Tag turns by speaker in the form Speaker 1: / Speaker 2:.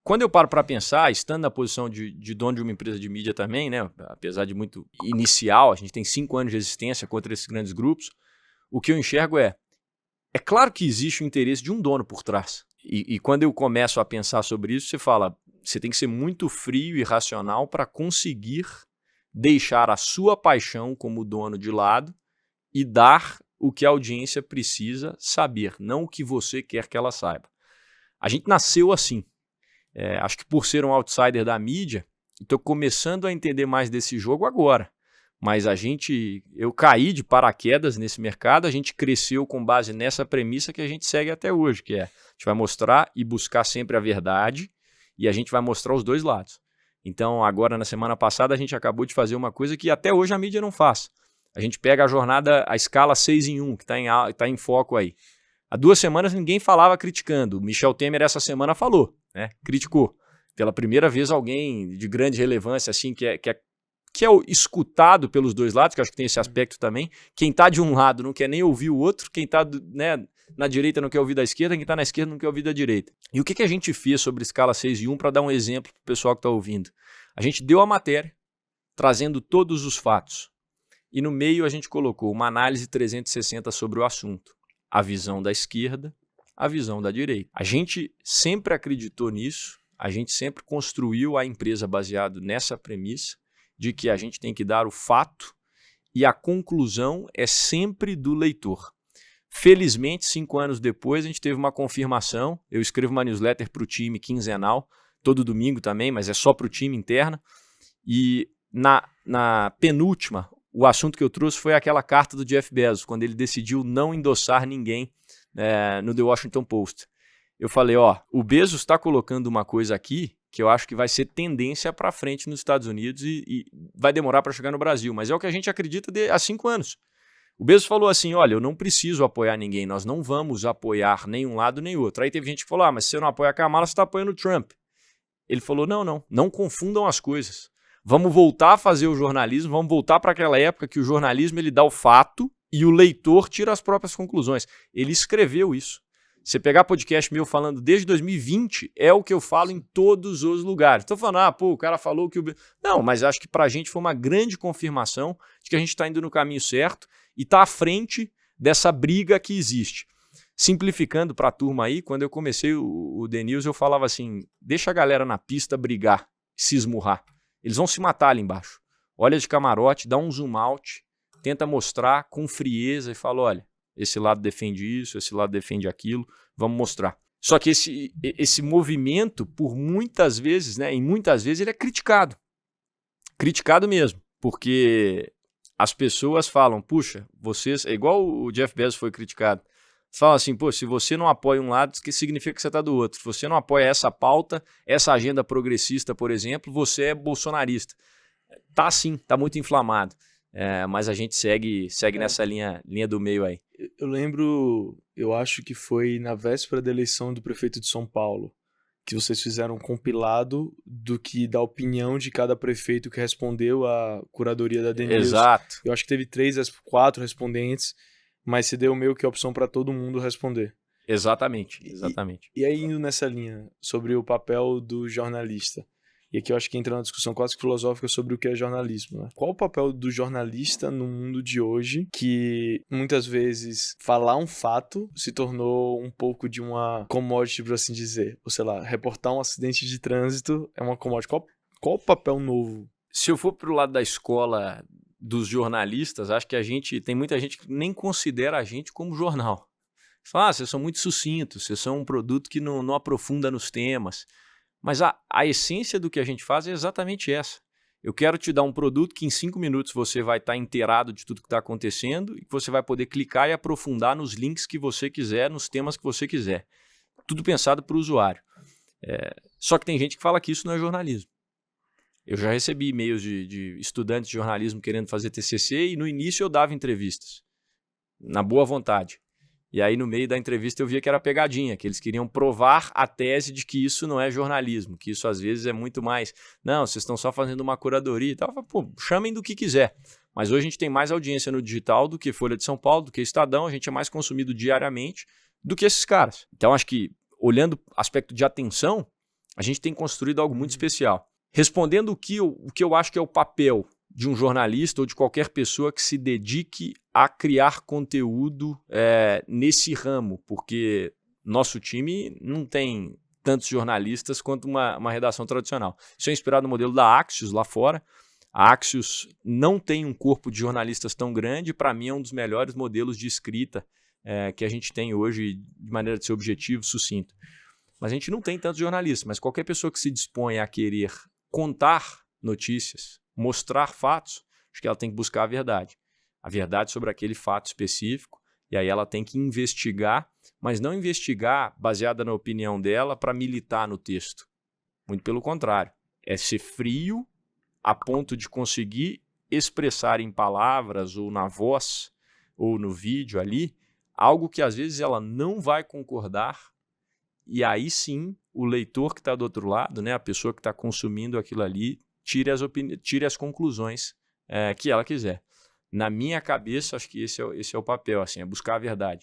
Speaker 1: quando eu paro para pensar, estando na posição de dono de uma empresa de mídia também, né, apesar de muito inicial, a gente tem 5 anos de existência contra esses grandes grupos, o que eu enxergo é claro que existe o interesse de um dono por trás. E quando eu começo a pensar sobre isso, você fala, você tem que ser muito frio e racional para conseguir deixar a sua paixão como dono de lado e dar o que a audiência precisa saber, não o que você quer que ela saiba. A gente nasceu assim. Acho que por ser um outsider da mídia, estou começando a entender mais desse jogo agora. Mas eu caí de paraquedas nesse mercado, a gente cresceu com base nessa premissa que a gente segue até hoje, que a gente vai mostrar e buscar sempre a verdade e a gente vai mostrar os dois lados. Então, agora na semana passada, a gente acabou de fazer uma coisa que até hoje a mídia não faz. A gente pega a jornada, a escala 6 em 1, que está em foco aí. Há 2 semanas ninguém falava criticando. O Michel Temer essa semana falou, né? Criticou. Pela primeira vez alguém de grande relevância, assim, que é escutado pelos dois lados, que eu acho que tem esse aspecto também. Quem está de um lado não quer nem ouvir o outro, quem está na direita não quer ouvir da esquerda, quem está na esquerda não quer ouvir da direita. E o que a gente fez sobre escala 6 em 1 para dar um exemplo para o pessoal que está ouvindo? A gente deu a matéria, trazendo todos os fatos. E no meio a gente colocou uma análise 360 sobre o assunto. A visão da esquerda, a visão da direita. A gente sempre acreditou nisso, a gente sempre construiu a empresa baseado nessa premissa de que a gente tem que dar o fato e a conclusão é sempre do leitor. Felizmente, 5 anos depois, a gente teve uma confirmação. Eu escrevo uma newsletter para o time quinzenal, todo domingo também, mas é só para o time interna. E na penúltima, o assunto que eu trouxe foi aquela carta do Jeff Bezos, quando ele decidiu não endossar ninguém no The Washington Post. Eu falei, o Bezos está colocando uma coisa aqui que eu acho que vai ser tendência para frente nos Estados Unidos e vai demorar para chegar no Brasil, mas é o que a gente acredita há 5 anos. O Bezos falou assim, olha, eu não preciso apoiar ninguém, nós não vamos apoiar nem um lado nem outro. Aí teve gente que falou, mas se você não apoia a Kamala, você está apoiando o Trump. Ele falou, não confundam as coisas. Vamos voltar a fazer o jornalismo, vamos voltar para aquela época que o jornalismo ele dá o fato e o leitor tira as próprias conclusões. Ele escreveu isso. Você pegar podcast meu falando desde 2020, é o que eu falo em todos os lugares. Estou falando, o cara falou que o... Não, mas acho que para a gente foi uma grande confirmação de que a gente está indo no caminho certo e está à frente dessa briga que existe. Simplificando para a turma aí, quando eu comecei o The News, eu falava assim, deixa a galera na pista brigar, se esmurrar. Eles vão se matar ali embaixo. Olha de camarote, dá um zoom out, tenta mostrar com frieza e fala, olha, esse lado defende isso, esse lado defende aquilo, vamos mostrar. Só que esse movimento, por muitas vezes, em muitas vezes, ele é criticado. Criticado mesmo, porque as pessoas falam, puxa, vocês... É igual o Jeff Bezos foi criticado. Fala assim, se você não apoia um lado, que significa que você está do outro. Se você não apoia essa pauta, essa agenda progressista, por exemplo, você é bolsonarista. Tá sim, tá muito inflamado. Mas a gente segue nessa linha do meio aí.
Speaker 2: Eu lembro, eu acho que foi na véspera da eleição do prefeito de São Paulo, que vocês fizeram um compilado da opinião de cada prefeito que respondeu à curadoria da The News.
Speaker 1: Exato.
Speaker 2: Eu acho que teve 4 respondentes, mas se deu meio que a opção para todo mundo responder.
Speaker 1: Exatamente.
Speaker 2: E aí, indo nessa linha, sobre o papel do jornalista, e aqui eu acho que entra na discussão quase que filosófica sobre o que é jornalismo, né? Qual o papel do jornalista no mundo de hoje, que muitas vezes falar um fato se tornou um pouco de uma commodity, por assim dizer? Ou sei lá, reportar um acidente de trânsito é uma commodity. Qual o papel novo?
Speaker 1: Se eu for pro lado da escola dos jornalistas, acho que tem muita gente que nem considera a gente como jornal. Fala, vocês são muito sucintos, vocês são um produto que não aprofunda nos temas. Mas a essência do que a gente faz é exatamente essa. Eu quero te dar um produto que em 5 minutos você vai estar inteirado de tudo que está acontecendo e que você vai poder clicar e aprofundar nos links que você quiser, nos temas que você quiser. Tudo pensado para o usuário. Só que tem gente que fala que isso não é jornalismo. Eu já recebi e-mails de estudantes de jornalismo querendo fazer TCC e no início eu dava entrevistas, na boa vontade. E aí no meio da entrevista eu via que era pegadinha, que eles queriam provar a tese de que isso não é jornalismo, que isso às vezes é muito mais, não, vocês estão só fazendo uma curadoria e tal. Chamem do que quiser. Mas hoje a gente tem mais audiência no digital do que Folha de São Paulo, do que Estadão, a gente é mais consumido diariamente do que esses caras. Então acho que, olhando o aspecto de atenção, a gente tem construído algo muito especial. Respondendo o que eu acho que é o papel de um jornalista ou de qualquer pessoa que se dedique a criar conteúdo nesse ramo, porque nosso time não tem tantos jornalistas quanto uma redação tradicional. Isso é inspirado no modelo da Axios lá fora. A Axios não tem um corpo de jornalistas tão grande, para mim é um dos melhores modelos de escrita que a gente tem hoje, de maneira de ser objetivo, sucinto. Mas a gente não tem tantos jornalistas, mas qualquer pessoa que se dispõe a querer contar notícias, mostrar fatos, acho que ela tem que buscar a verdade sobre aquele fato específico, e aí ela tem que investigar, mas não investigar baseada na opinião dela para militar no texto. Muito pelo contrário, é ser frio a ponto de conseguir expressar em palavras ou na voz ou no vídeo ali algo que às vezes ela não vai concordar, e aí sim o leitor que está do outro lado, né, a pessoa que está consumindo aquilo ali, tire as conclusões que ela quiser. Na minha cabeça, acho que esse é o papel, assim, é buscar a verdade.